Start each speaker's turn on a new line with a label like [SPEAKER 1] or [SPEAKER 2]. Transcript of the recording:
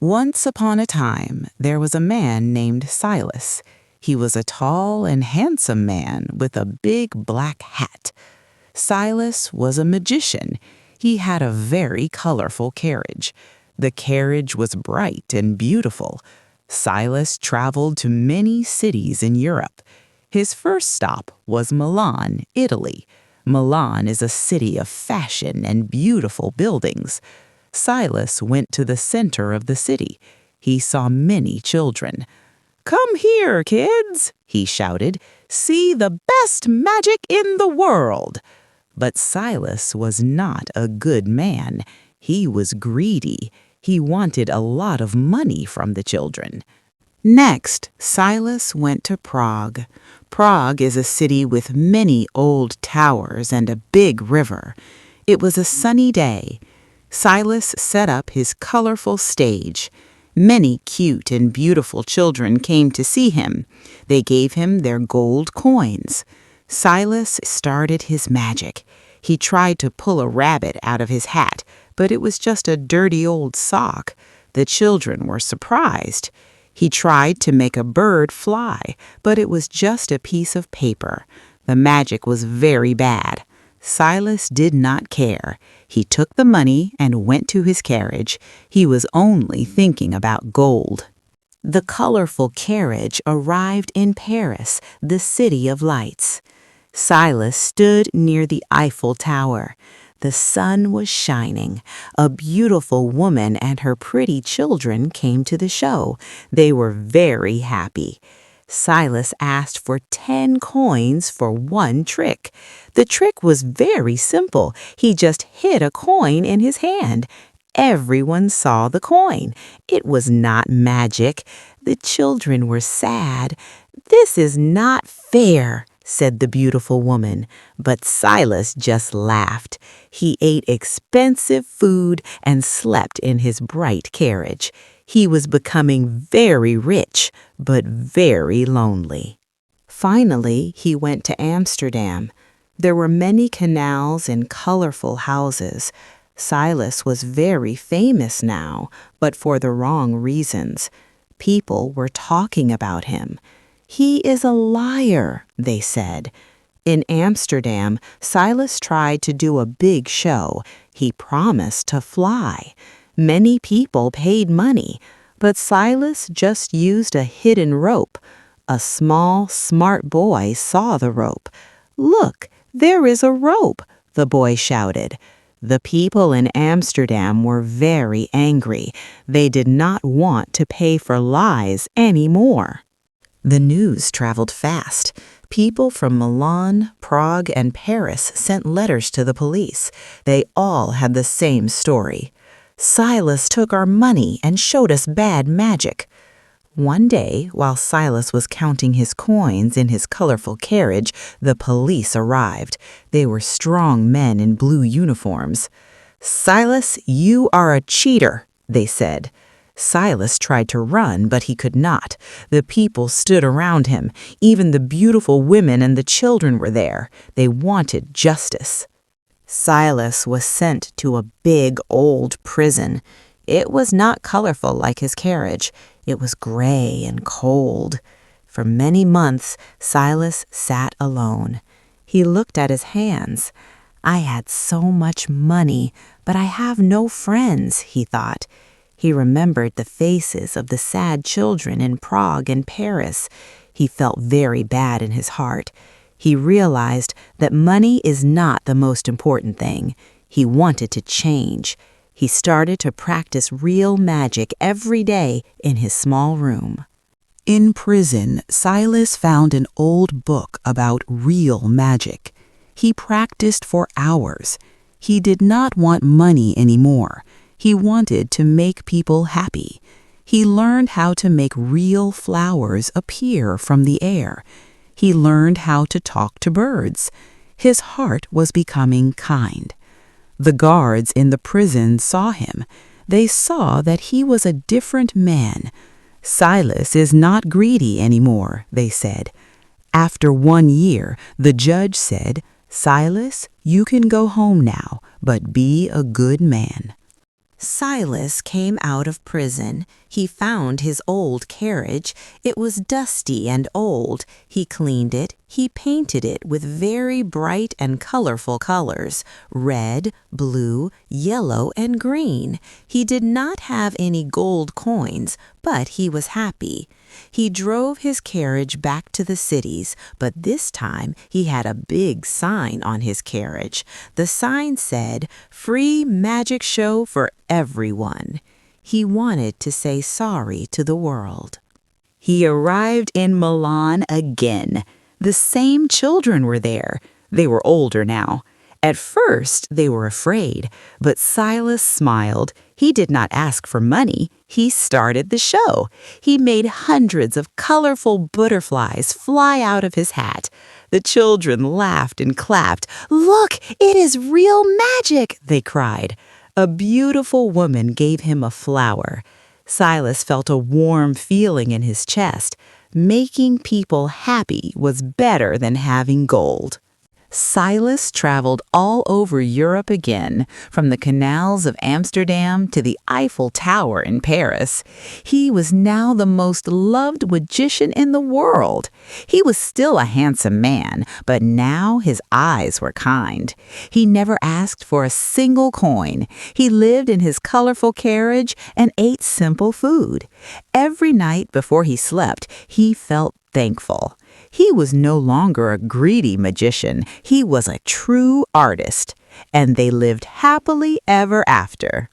[SPEAKER 1] Once upon a time, there was a man named Silas. He was a tall and handsome man with a big black hat. Silas was a magician. He had a very colorful carriage. The carriage was bright and beautiful. Silas traveled to many cities in Europe. His first stop was Milan, Italy. Milan is a city of fashion and beautiful buildings. Silas went to the center of the city. He saw many children. "Come here, kids," he shouted. "See the best magic in the world." But Silas was not a good man. He was greedy. He wanted a lot of money from the children. Next, Silas went to Prague. Prague is a city with many old towers and a big river. It was a sunny day. Silas set up his colorful stage. Many cute and beautiful children came to see him. They gave him their gold coins. Silas started his magic. He tried to pull a rabbit out of his hat, but it was just a dirty old sock. The children were surprised. He tried to make a bird fly, but it was just a piece of paper. The magic was very bad. Silas did not care. He took the money and went to his carriage. He was only thinking about gold. The colorful carriage arrived in Paris, the city of lights. Silas stood near the Eiffel Tower. The sun was shining. A beautiful woman and her pretty children came to the show. They were very happy. Silas asked for 10 coins for one trick. The trick was very simple. He just hid a coin in his hand. Everyone saw the coin. It was not magic. The children were sad. "This is not fair," said the beautiful woman. But Silas just laughed. He ate expensive food and slept in his bright carriage. He was becoming very rich, but very lonely. Finally, he went to Amsterdam. There were many canals and colorful houses. Silas was very famous now, but for the wrong reasons. People were talking about him. "He is a liar," they said. In Amsterdam, Silas tried to do a big show. He promised to fly. Many people paid money, but Silas just used a hidden rope. A small, smart boy saw the rope. "Look, there is a rope," the boy shouted. The people in Amsterdam were very angry. They did not want to pay for lies anymore. The news traveled fast. People from Milan, Prague, and Paris sent letters to the police. They all had the same story. "Silas took our money and showed us bad magic." One day, while Silas was counting his coins in his colorful carriage, the police arrived. They were strong men in blue uniforms. "Silas, you are a cheater," they said. Silas tried to run, but he could not. The people stood around him. Even the beautiful women and the children were there. They wanted justice. Silas was sent to a big old prison. It was not colorful like his carriage. It was gray and cold. For many months, Silas sat alone. He looked at his hands. "I had so much money, but I have no friends," he thought. He remembered the faces of the sad children in Prague and Paris. He felt very bad in his heart. He realized that money is not the most important thing. He wanted to change. He started to practice real magic every day in his small room. In prison, Silas found an old book about real magic. He practiced for hours. He did not want money anymore. He wanted to make people happy. He learned how to make real flowers appear from the air. He learned how to talk to birds. His heart was becoming kind. The guards in the prison saw him. They saw that he was a different man. "Silas is not greedy anymore," they said. After 1 year, the judge said, "Silas, you can go home now, but be a good man."
[SPEAKER 2] Silas came out of prison. He found his old carriage. It was dusty and old. He cleaned it. He painted it with very bright and colorful colors, red, blue, yellow, and green. He did not have any gold coins, but he was happy. He drove his carriage back to the cities, but this time he had a big sign on his carriage. The sign said, "Free magic show for everyone." He wanted to say sorry to the world.
[SPEAKER 1] He arrived in Milan again. The same children were there. They were older now. At first, they were afraid, but Silas smiled. He did not ask for money. He started the show. He made hundreds of colorful butterflies fly out of his hat. The children laughed and clapped. "Look, it is real magic!" they cried. A beautiful woman gave him a flower. Silas felt a warm feeling in his chest. Making people happy was better than having gold. Silas traveled all over Europe again, from the canals of Amsterdam to the Eiffel Tower in Paris. He was now the most loved magician in the world. He was still a handsome man, but now his eyes were kind. He never asked for a single coin. He lived in his colorful carriage and ate simple food. Every night before he slept, he felt thankful. He was no longer a greedy magician. He was a true artist. And they lived happily ever after.